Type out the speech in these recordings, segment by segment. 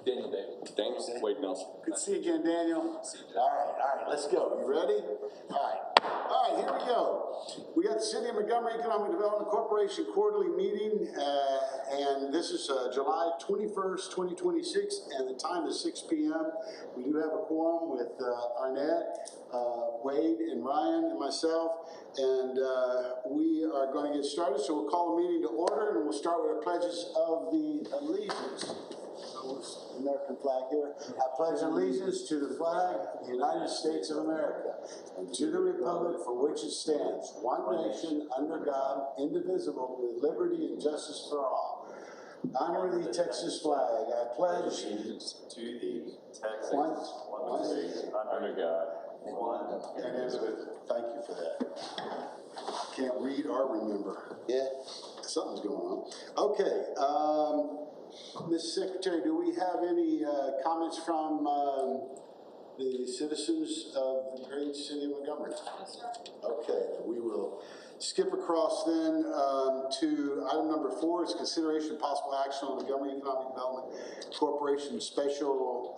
Daniel David. Daniel Wade Nelson. Good to see you again, Daniel. All right, let's go. You ready? All right, here we go. We got the City of Montgomery Economic Development Corporation quarterly meeting, and this is July 21st, 2026, and the time is 6 p.m. We do have a quorum with Arnett, Wade, and Ryan, and myself, and we are going to get started, so we'll call the meeting to order, and we'll start with the pledges of the allegiance. American flag here. I pledge allegiance to the flag of the United States of America and to the republic for which it stands, one nation, under God, indivisible, with liberty and justice for all. Honor the Texas flag. I pledge allegiance to the Texas one state, Under God. one and indivisible. Thank you for that. Can't read or remember. Yeah, something's going on. Okay. Ms. Secretary, do we have any comments from the citizens of the great city of Montgomery? Yes, sir. Okay, we will skip across then to item number 4. It's consideration of possible action on Montgomery Economic Development Corporation special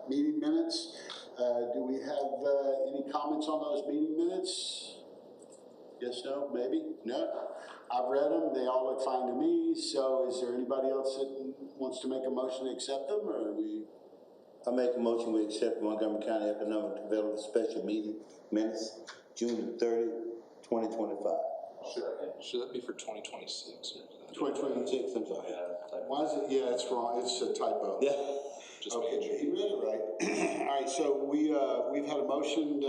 meeting minutes. Do we have any comments on those meeting minutes? Yes, no, maybe? No? I've read them. They all look fine to me. So is there anybody else that wants to make a motion to accept them, or are we? I make a motion we accept Montgomery County Economic Development Special Meeting minutes, June 30th, 2025. Should that be for 2026? 2026, I'm sorry. Why is it? Yeah, it's wrong. It's a typo. Yeah. Just okay, he read it right. All right, so we've had a motion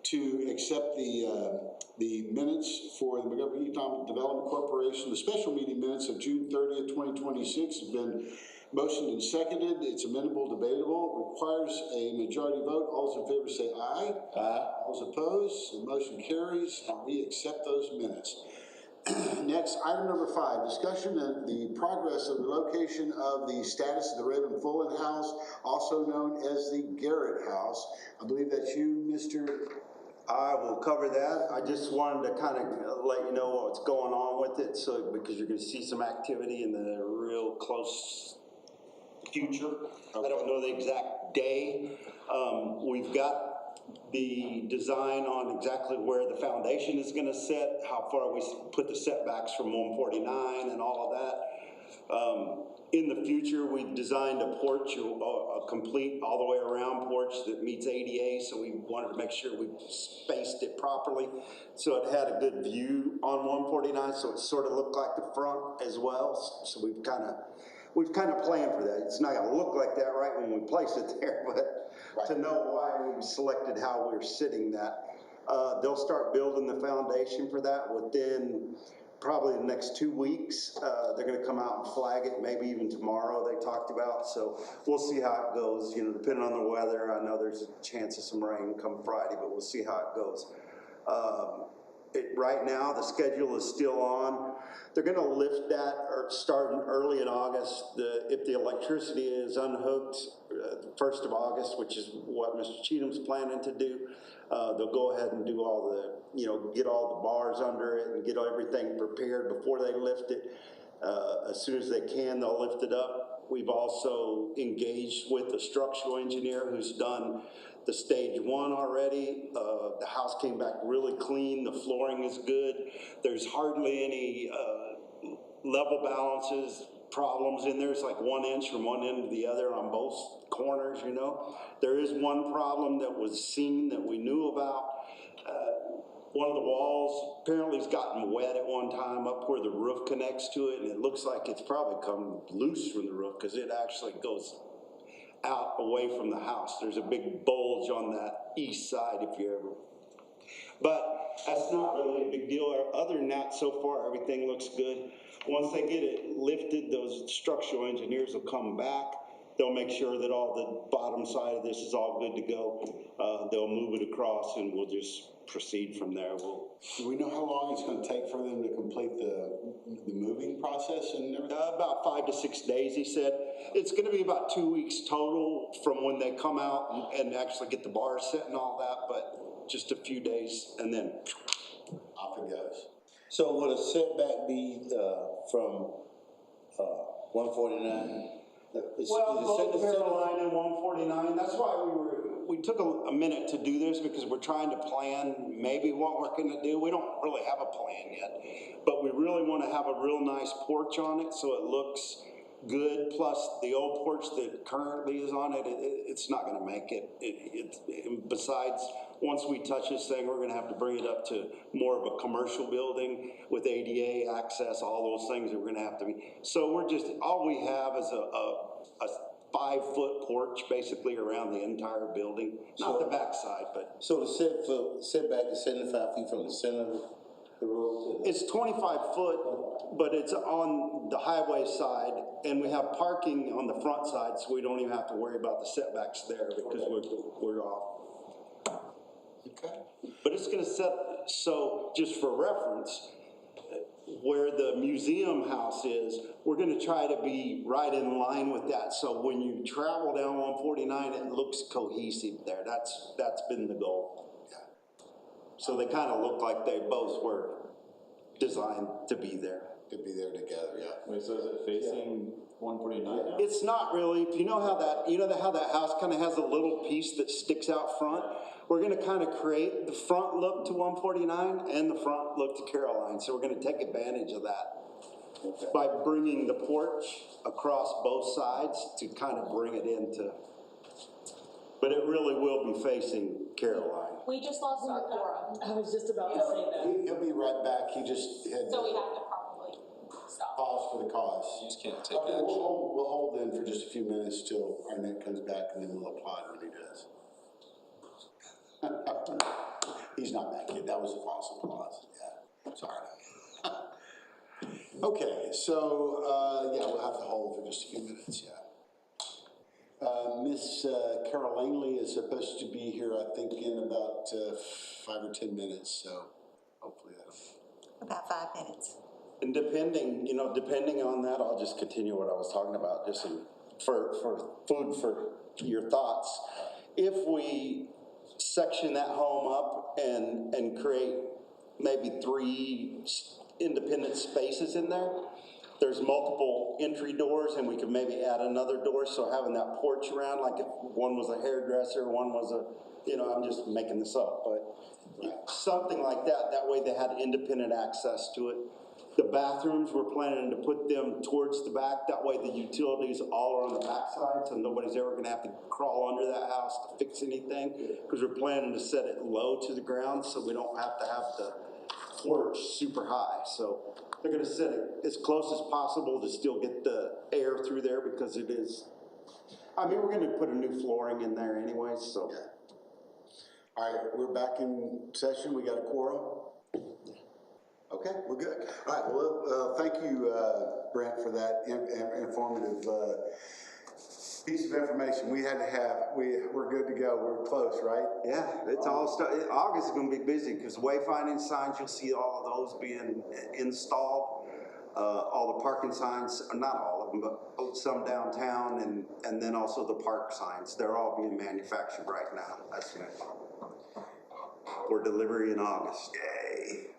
to accept the minutes for the Montgomery Economic Development Corporation. The special meeting minutes of June 30th, 2026 have been motioned and seconded. It's amendable, debatable, requires a majority vote. All those in favor say aye. Aye. All those opposed, the motion carries, and we accept those minutes. Next, item number 5, discussion of the progress of the relocation of the status of the Rabon Fullen House, also known as the Garrett House. I believe that's you, Mr. I will cover that. I just wanted to kind of let you know what's going on with it, so because you're going to see some activity in the real close future. Okay. I don't know the exact day. We've got the design on exactly where the foundation is going to sit, how far we put the setbacks from 149 and all of that. In the future, we designed a porch, a complete all the way around porch that meets ADA, so we wanted to make sure we spaced it properly so it had a good view on 149, so it sort of looked like the front as well. So we've kind of planned for that. It's not going to look like that right when we place it there, but right. To know why we selected how we're sitting that. They'll start building the foundation for that within probably the next 2 weeks. They're going to come out and flag it, maybe even tomorrow, they talked about. So we'll see how it goes, depending on the weather. I know there's a chance of some rain come Friday, but we'll see how it goes. Right now, the schedule is still on. They're going to lift that starting early in August. If the electricity is unhooked, the 1st of August, which is what Mr. Cheatham's planning to do, they'll go ahead and do all the, get all the bars under it and get everything prepared before they lift it. As soon as they can, they'll lift it up. We've also engaged with a structural engineer who's done the stage 1 already. The house came back really clean. The flooring is good. There's hardly any level balances, problems in there. It's like 1 inch from one end to the other on both corners, There is one problem that was seen that we knew about. One of the walls apparently has gotten wet at one time up where the roof connects to it, and it looks like it's probably come loose from the roof because it actually goes out away from the house. There's a big bulge on that east side if you ever. But that's not really a big deal. Other than that, so far everything looks good. Once they get it lifted, those structural engineers will come back. They'll make sure that all the bottom side of this is all good to go. They'll move it across and we'll just proceed from there. Do we know how long it's going to take for them to complete the moving process and everything? About 5 to 6 days, he said. It's going to be about 2 weeks total from when they come out and actually get the bars set and all that, but just a few days and then off it goes. So will a setback be from 149? Well, both Caroline and 149, that's why we took a minute to do this, because we're trying to plan maybe what we're gonna do. We don't really have a plan yet, but we really wanna have a real nice porch on it so it looks good, plus the old porch that currently is on it, it's not gonna make it. Besides, once we touch this thing, we're gonna have to bring it up to more of a commercial building with ADA access, all those things that we're gonna have to be. So we're just, all we have is a 5-foot porch basically around the entire building, not the backside, but. So the setback is 75 feet from the center of the road to the. It's 25 foot, but it's on the highway side, and we have parking on the front side, so we don't even have to worry about the setbacks there, because we're off. Okay. But it's gonna set, so just for reference, where the museum house is, we're gonna try to be right in line with that. So when you travel down 149, it looks cohesive there. That's been the goal. So they kind of look like they both were designed to be there. To be there together, yeah. Wait, so is it facing 149 now? It's not really. You know how that house kind of has a little piece that sticks out front? We're gonna kind of create the front look to 149 and the front look to Caroline. So we're gonna take advantage of that by bringing the porch across both sides to kind of bring it into, but it really will be facing Caroline. We just lost our quorum, I was just about to say that. He'll be right back. He just had so we to have to probably stop. pause for the cause. You just can't take Okay, action. we'll hold then for just a few minutes till Arnett comes back, and then we'll applaud when he does. He's not back yet. That was a false applause. Yeah, sorry. Okay, so, yeah, we'll have to hold for just a few minutes, yeah. Miss Carol Langley is supposed to be here, I think, in about 5 or 10 minutes, so hopefully that'll. About 5 minutes. And depending on that, I'll just continue what I was talking about, just for food for your thoughts. If we section that home up and create maybe 3 independent spaces in there, there's multiple entry doors, and we could maybe add another door, so having that porch around, like if one was a hairdresser, one was I'm just making this up, but something like that, that way they had independent access to it. The bathrooms, we're planning to put them towards the back, that way the utilities all are on the back side, so nobody's ever gonna have to crawl under that house to fix anything, because we're planning to set it low to the ground, so we don't have to have the porch super high. So they're gonna set it as close as possible to still get the air through there, because it is, we're gonna put a new flooring in there anyway, so. Yeah. All right, we're back in session. We got a quorum? Okay, we're good. All right, well, thank you, Brent, for that informative piece of information. We had to have, we're good to go. We're close, right? Yeah, it's all August is gonna be busy, because wayfinding signs, you'll see all of those being installed. All the parking signs, not all of them, but some downtown, and then also the park signs. They're all being manufactured right now. That's for delivery in August. Yay.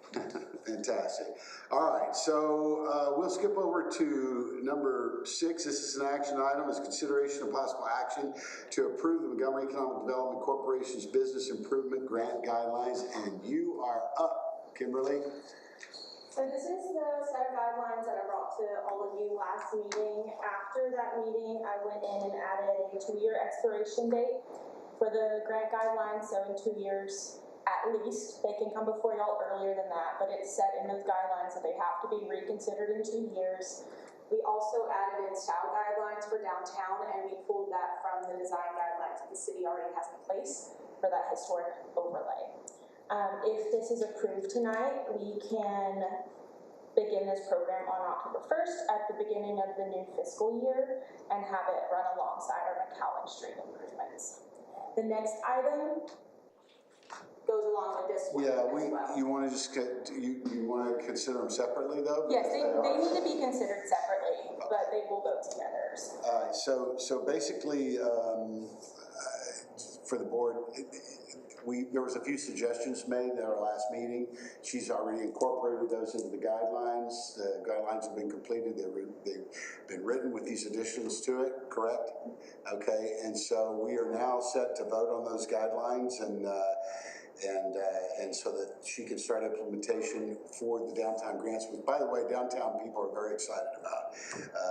Fantastic. All right, so we'll skip over to number 6. This is an action item. It's consideration of possible action to approve the Montgomery Economic Development Corporation's Business Improvement Grant Guidelines, and you are up, Kimberly. So this is the set of guidelines that I brought to all of you last meeting. After that meeting, I went in and added a 2-year expiration date for the grant guidelines, so in 2 years at least. They can come before y'all earlier than that, but it's set in those guidelines that they have to be reconsidered in 2 years. We also added in style guidelines for downtown, and we pulled that from the design guidelines that the city already has in place for that historic overlay. If this is approved tonight, we can begin this program on October 1st at the beginning of the new fiscal year and have it run alongside our McCowan Street improvements. The next item goes along with this one as well. You want to just you want to consider them separately though? Yes, they need to be considered separately, but they will go together. So basically, for the board, there was a few suggestions made at our last meeting. She's already incorporated those into the guidelines. The guidelines have been completed. They've been written with these additions to it, correct? Okay, and so we are now set to vote on those guidelines and so that she can start implementation for the downtown grants, which, by the way, downtown people are very excited about.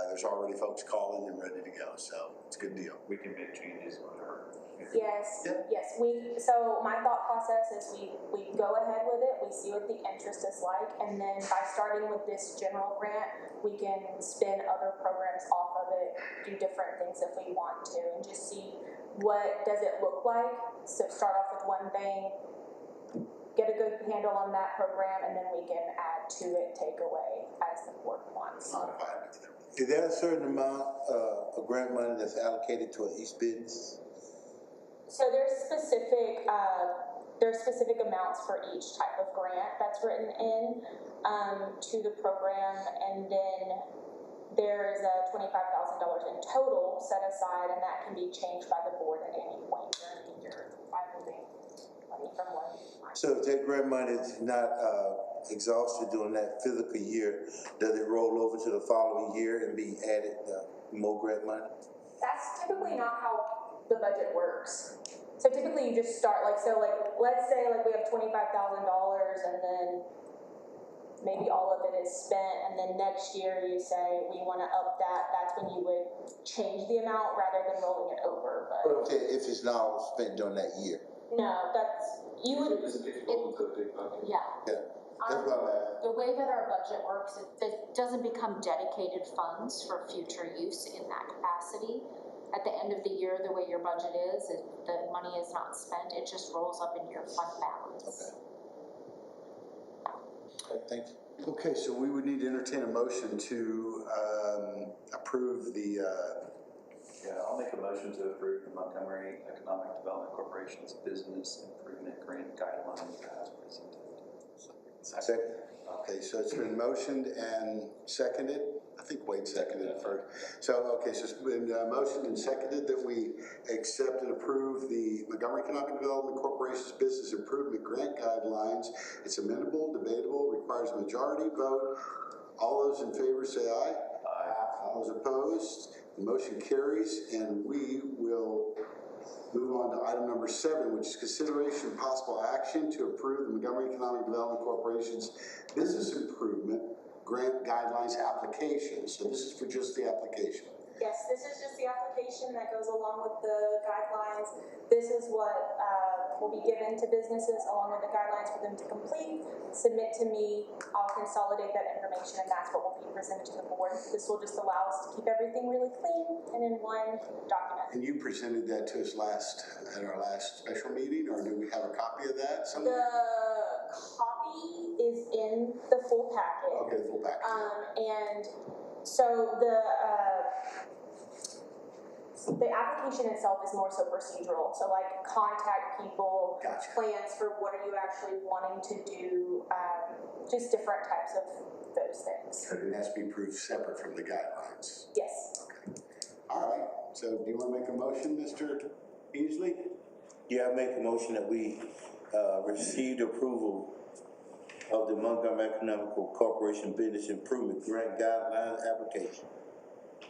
There's already folks calling and ready to go, so it's a good deal. We can make changes whenever. Yes, Yeah. yes, so my thought process is we go ahead with it, we see what the interest is like, and then by starting with this general grant, we can spin other programs off of it, do different things if we want to, and just see what does it look like. So start off with one thing, get a good handle on that program, and then we can add to it, take away as the board wants. Is there a certain amount of grant money that's allocated to each business? So there's specific amounts for each type of grant that's written in to the program, and then there is a $25,000 in total set aside, and that can be changed by the board at any point during the year by moving money from one line. So if that grant money is not exhausted during that physical year, does it roll over to the following year and be added more grant money? That's typically not how the budget works. So typically you just start, let's say we have $25,000 and then maybe all of it is spent, and then next year you say we want to up that, that's when you would change the amount rather than rolling it over. But Okay, if it's not all spent during that year. no, you would, Yeah. Yeah, that's what I'm asking. The way that our budget works, it doesn't become dedicated funds for future use in that capacity. At the end of the year, the way your budget is, the money is not spent, it just rolls up into your fund balance. Okay, thank you. Okay, so we would need to entertain a motion to approve the, Yeah, I'll make a motion to approve the Montgomery Economic Development Corporation's Business Improvement Grant Guidelines as presented. Second. okay, so it's been motioned and seconded. I think Wade seconded it first. So, okay, so it's been motioned and seconded that we accept and approve the Montgomery Economic Development Corporation's Business Improvement Grant Guidelines. It's amendable, debatable, requires a majority vote. All those in favor say aye. Aye. All those opposed, the motion carries, and we will move on to item number 7, which is consideration and possible action to approve the Montgomery Economic Development Corporation's Business Improvement Grant Guidelines application. So this is for just the application. yes, this is just the application that goes along with the guidelines. This is what will be given to businesses along with the guidelines for them to complete, submit to me. I'll consolidate that information, and that's what will be presented to the board. This will just allow us to keep everything really clean and in one document. And you presented that to us at our last special meeting, or do we have a copy of that somewhere? The copy is in the full packet. Okay, the full package. And so the application itself is more so procedural. So like contact people, Gotcha. plans for what are you actually wanting to do, just different types of those things. It has to be approved separate from the guidelines. Yes. Okay. All right, so do you want to make a motion, Mr. Beasley? Yeah, I make a motion that we receive approval of the Montgomery Economic Corporation Business Improvement Grant Guidelines application.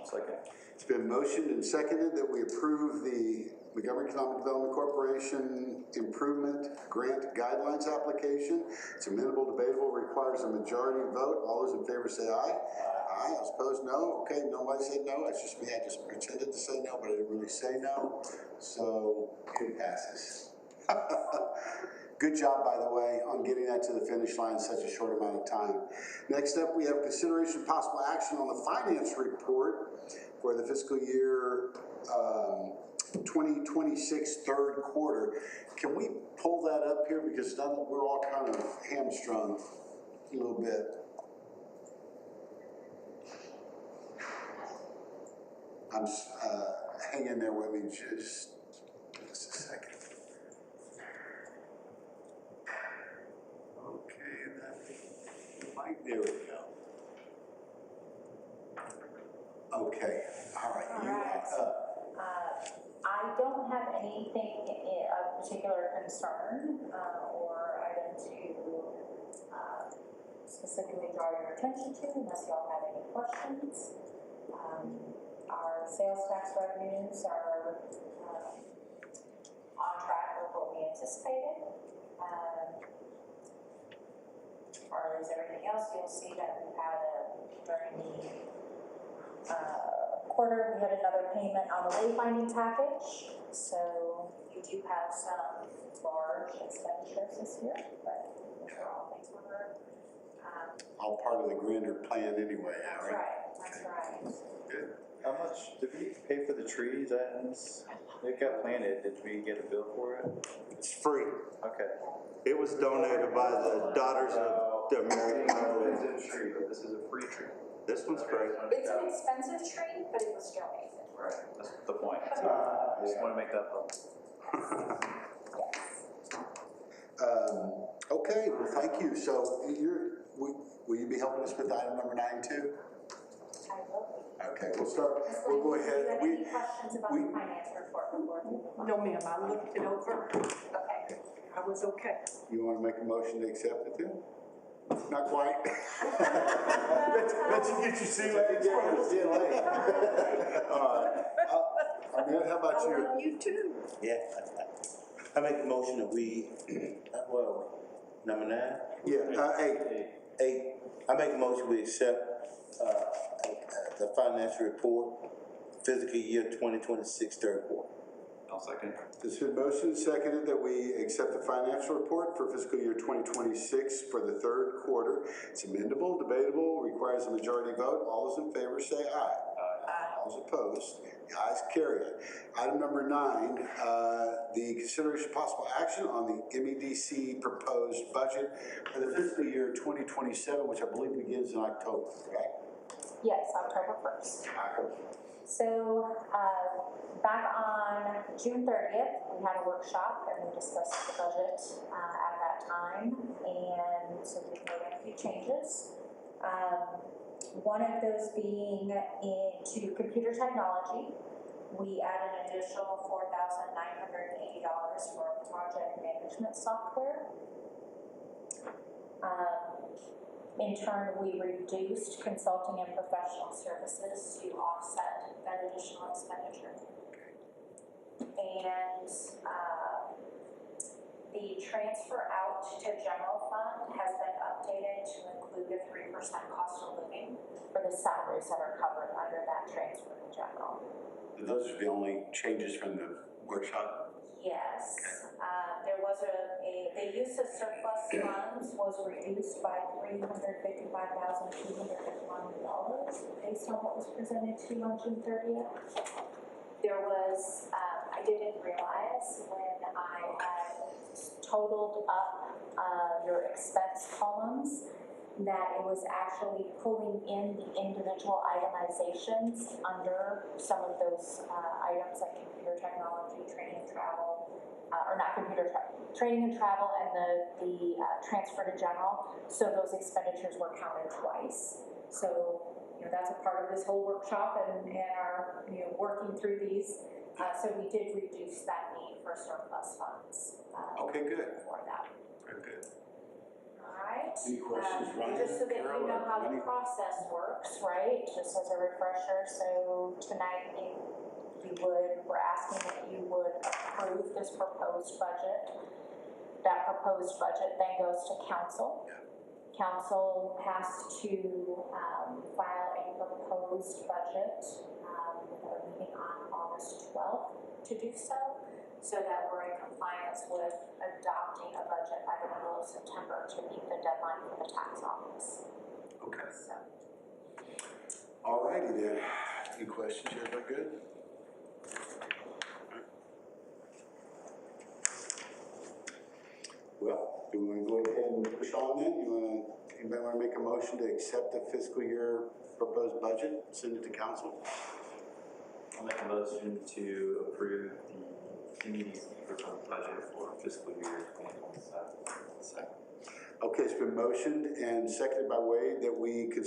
Second. It's been motioned and seconded that we approve the Montgomery Economic Development Corporation Improvement Grant Guidelines application. It's amendable, debatable, requires a majority vote. All those in favor say aye. Aye. All opposed, no. Okay, nobody said no. It's just me. I just pretended to say no, but I didn't really say no. So it passes. Good job, by the way, on getting that to the finish line in such a short amount of time. Next up, we have consideration of possible action on the finance report for the fiscal year 2026 third quarter. Can we pull that up here, because we're all kind of hamstrung a little bit. Hang in there with me just a second. There we go. Okay, all right, you are up. I I don't have anything of particular concern, or item to, specifically draw your attention to, unless y'all have any questions. Our sales tax revenues are, on track with what we anticipated. As far as everything else, you'll see that we've had during the, quarter, we had another payment on the wayfinding package, so you do have some large expenditures this year, but those are all things we're, All part of the grander plan anyway, yeah, that's right? right, that's right. Good. How much, did we pay for the trees it got planted, did we get a bill for it? It's free. Okay. It was donated by the Daughters of the American It's Revolution. a tree, but this is a free tree. This one's free. It's an expensive tree, but it was donated. Right, that's the point. So I just wanna make that public. Okay, well, thank you. So will you be helping us with item number 9 too? I will. Okay, we'll go ahead. Do you have any questions about the finance report before we move on? No, ma'am, I looked it over. Okay. I was okay. You want to make a motion to accept it then? Not quite. Let you get your sea legs first. All right. Arnett, how about I you? love you too. Yeah. I make a motion that we, well, number 9? Yeah, 8. 8, I make a motion we accept, the financial report, fiscal year 2026 third quarter. I'll second. It's been motion seconded that we accept the financial report for fiscal year 2026 for the third quarter. It's amendable, debatable, requires a majority vote. All those in favor say aye. All those opposed, the ayes carry it. Item number 9, the consideration of possible action on the MEDC proposed budget for the fiscal year 2027, which I believe begins in October, correct? Yes, October 1st. So, back on June 30th, we had a workshop and we discussed the budget at that time, and so we've made a few changes. One of those being into computer technology. We added an additional $4,980 for project management software. In turn, we reduced consulting and professional services to offset that additional expenditure. And the transfer out to general fund has been updated to include a 3% cost of living for the salaries that are covered under that transfer to general. Those are the only changes from the workshop? Yes, there was the use of surplus funds was reduced by $355,201 based on what was presented to you on June 30th. There was, I didn't realize when I had totaled up your expense columns that it was actually pulling in the individual itemizations under some of those items like computer technology, training and travel, or not training and travel, and the transfer to general. So those expenditures were counted twice. So that's a part of this whole workshop and our working through these. So we did reduce that need for surplus funds. Okay, good. For that. Very good. Alright, Any questions, Ryan? just so that Carol, you know how the any- process works, right, just as a refresher, so tonight we're asking that you would approve this proposed budget. That proposed budget then goes to council. Council has to file a proposed budget with our meeting on August 12th to do so that we're in compliance with adopting a budget by the middle of September to meet the deadline for the tax office. Okay. So, All righty then. Any questions? Everybody good? Well, do we want to go ahead and push on then? Anybody want to make a motion to accept the fiscal year proposed budget, send it to council? I'll make a motion to approve the MEDC proposed budget for fiscal year 2027. Okay, it's been motioned and seconded by Wade that we could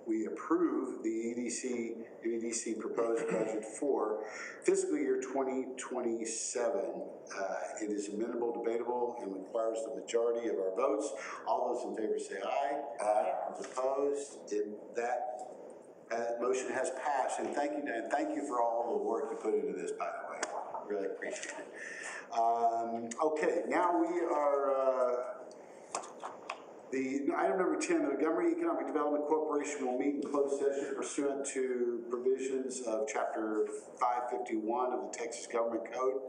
we approve the MEDC Proposed Budget for fiscal year 2027. It is amendable, debatable, and requires the majority of our votes. All those in favor say aye. Aye. Opposed? That motion has passed. And thank you, Dan. Thank you for all the work you put into this, by the way. Really appreciate it. Okay, now we are, item number 10, the Montgomery Economic Development Corporation will meet in closed session pursuant to provisions of Chapter 551 of the Texas Government Code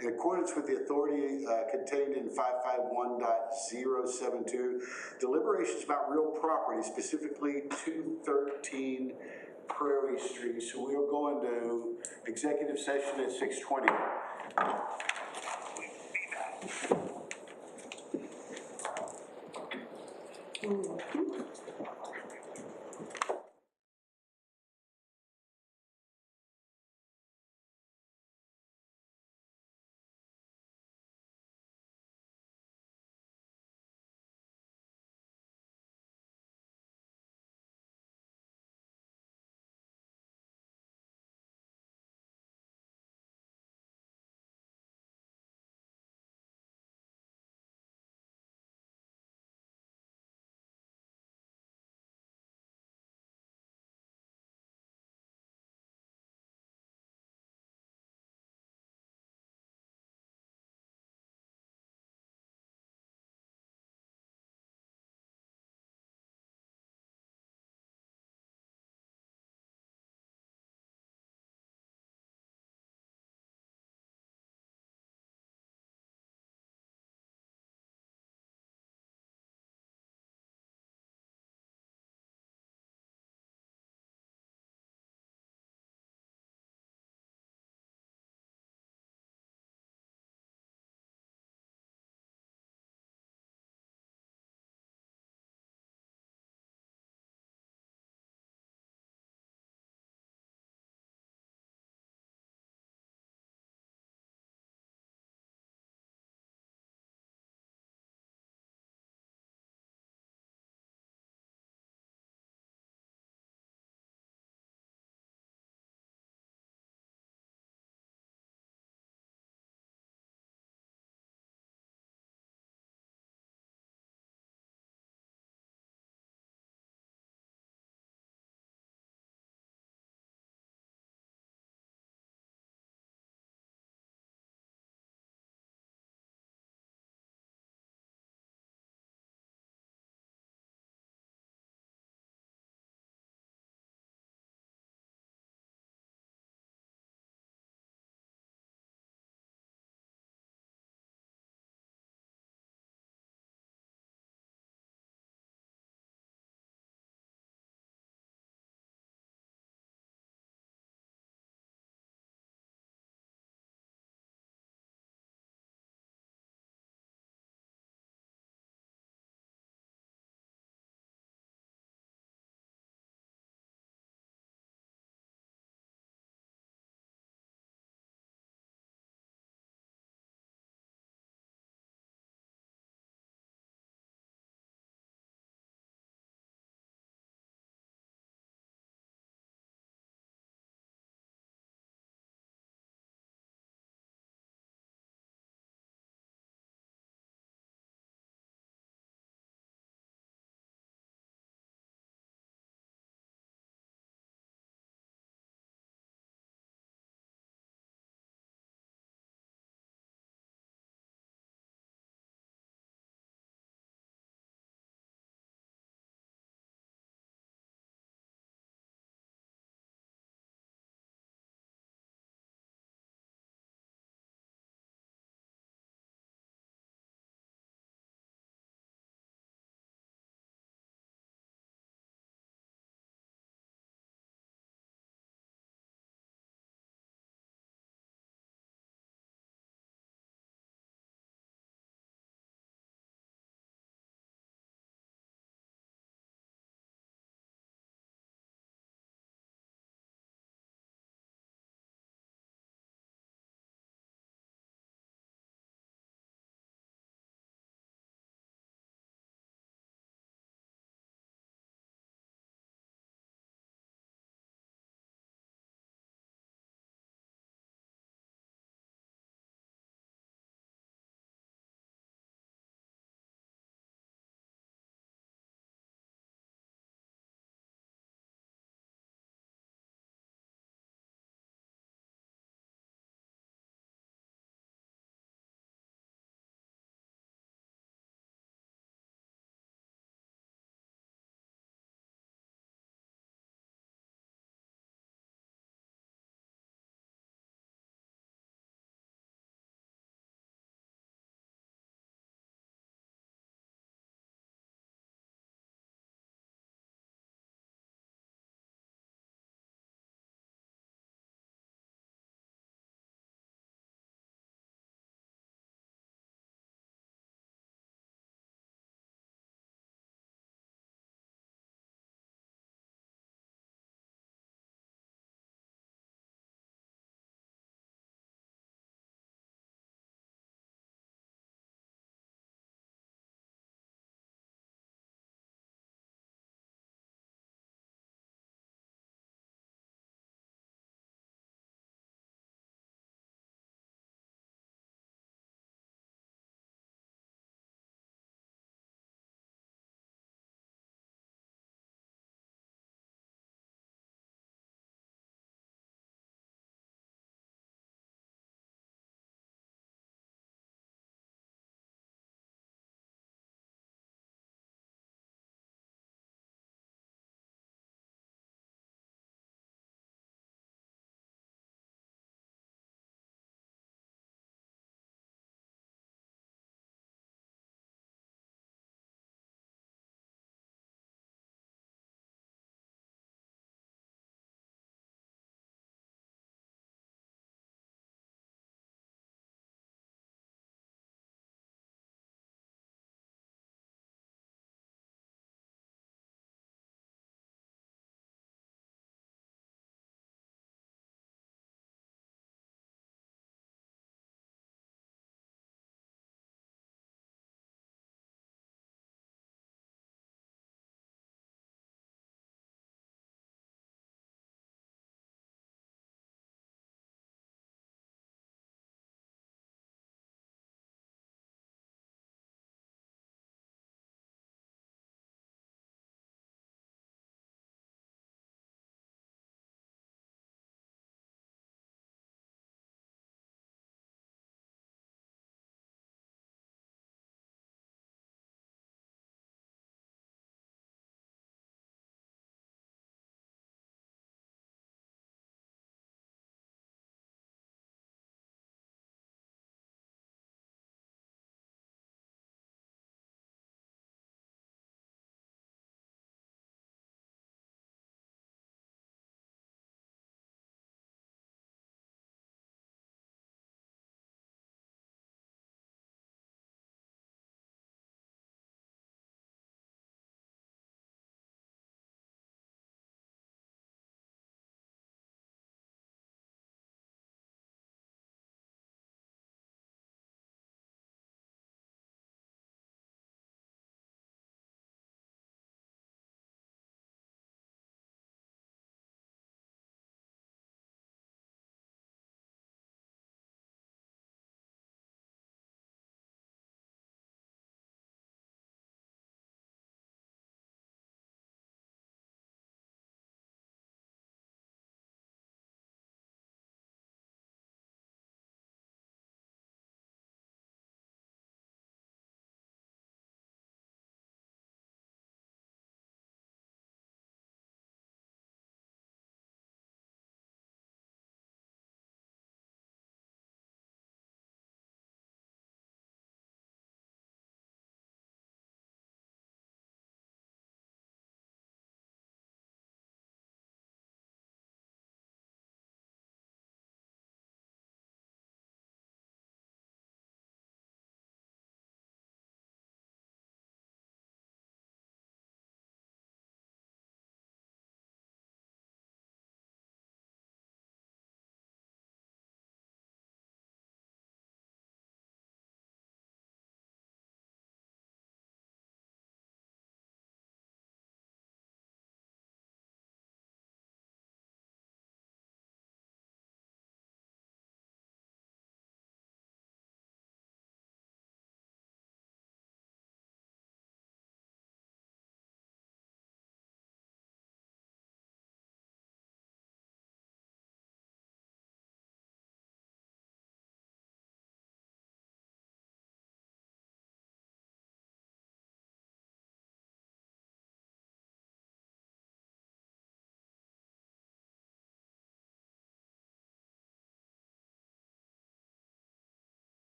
in accordance with the authority contained in 551.072, deliberations about real property, specifically 213 Prairie Street. So we will go into executive session at 6:20.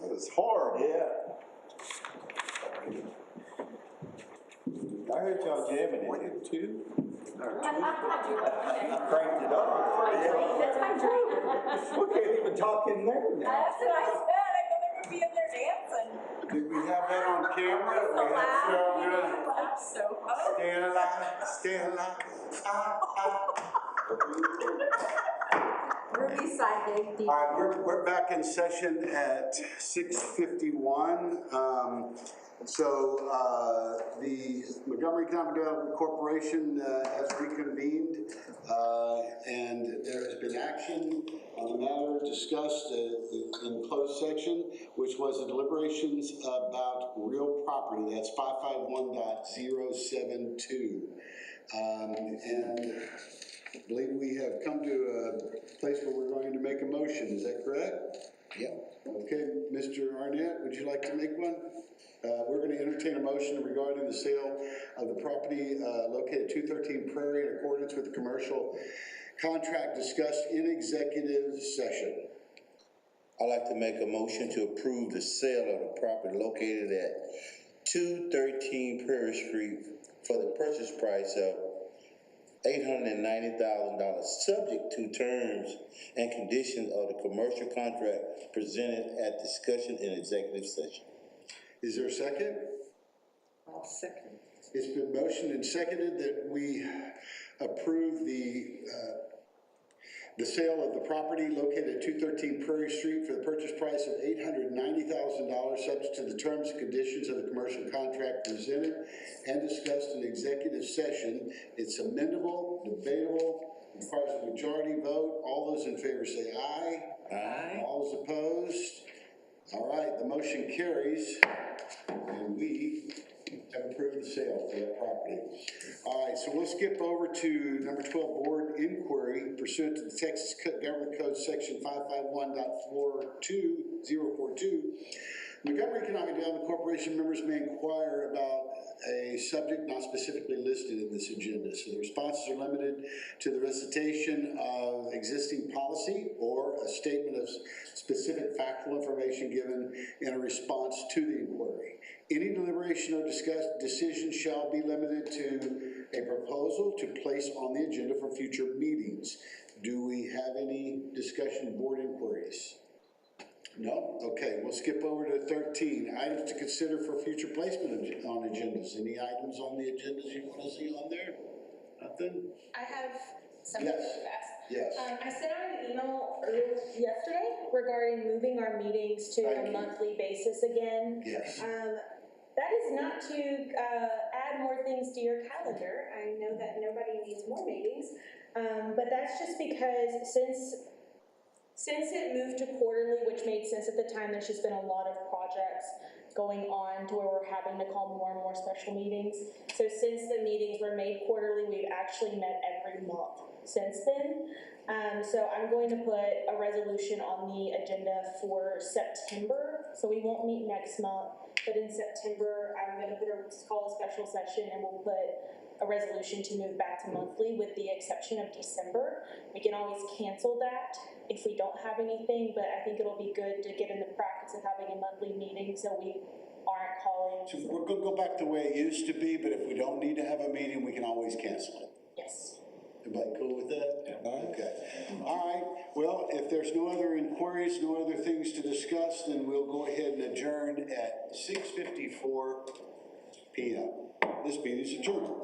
It was horrible. Yeah. I heard y'all jamming in here too. Cranked it up. That's my dream. We can't even talk in there now. That's what I said, I know they're gonna be in there dancing. Did we have that on camera? We had So stay alive, stay alive. Ruby side big deep. All right, we're back in session at 6:51. The Montgomery Economic Development Corporation has reconvened, and there has been action on the matter discussed in closed section, which was the deliberations about real property. That's 551.072. And I believe we have come to a place where we're going to make a motion. Is that correct? Yep. Okay, Mr. Arnett, would you like to make one? We're going to entertain a motion regarding the sale of the property located at 213 Prairie in accordance with the commercial contract discussed in executive session. I'd like to make a motion to approve the sale of the property located at 213 Prairie Street for the purchase price of $890,000, subject to terms and conditions of the commercial contract presented at discussion in executive session. Is there a second? I'll second. It's been motioned and seconded that we approve the sale of the property located at 213 Prairie Street for the purchase price of $890,000, subject to the terms and conditions of the commercial contract presented and discussed in executive session. It's amendable, debatable, requires a majority vote. All those in favor say aye. Aye. All those opposed? All right, the motion carries, and we have approved the sale for that property. All right, so we'll skip over to number 12, board inquiry pursuant to the Texas Government Code section 551.42042. Montgomery Economic Development Corporation members may inquire about a subject not specifically listed in this agenda. So the responses are limited to the recitation of existing policy or a statement of specific factual information given in a response to the inquiry. Any deliberation or decision shall be limited to a proposal to place on the agenda for future meetings. Do we have any discussion board inquiries? No? Okay, we'll skip over to 13. Items to consider for future placement on agendas. Any items on the agendas you want to see on there? Nothing? I have something Yes. really fast. Yes. I sent out an email yesterday regarding moving our meetings to Thank a you. monthly basis again. Yes. That is not to add more things to your calendar. I know that nobody needs more meetings, but that's just because since it moved to quarterly, which made sense at the time, there's just been a lot of projects going on to where we're having to call more and more special meetings. So since the meetings were made quarterly, we've actually met every month since then. So I'm going to put a resolution on the agenda for September. So we won't meet next month, but in September, I'm going to call a special session, and we'll put a resolution to move back to monthly with the exception of December. We can always cancel that if we don't have anything, but I think it'll be good to get in the practice of having a monthly meeting so we aren't calling. So we're going to go back the way it used to be, but if we don't need to have a meeting, we can always cancel it. Yes. Everybody cool with that? Yeah. Okay. All right. Well, if there's no other inquiries, no other things to discuss, then we'll go ahead and adjourn at 6:54 p.m. This meeting is adjourned.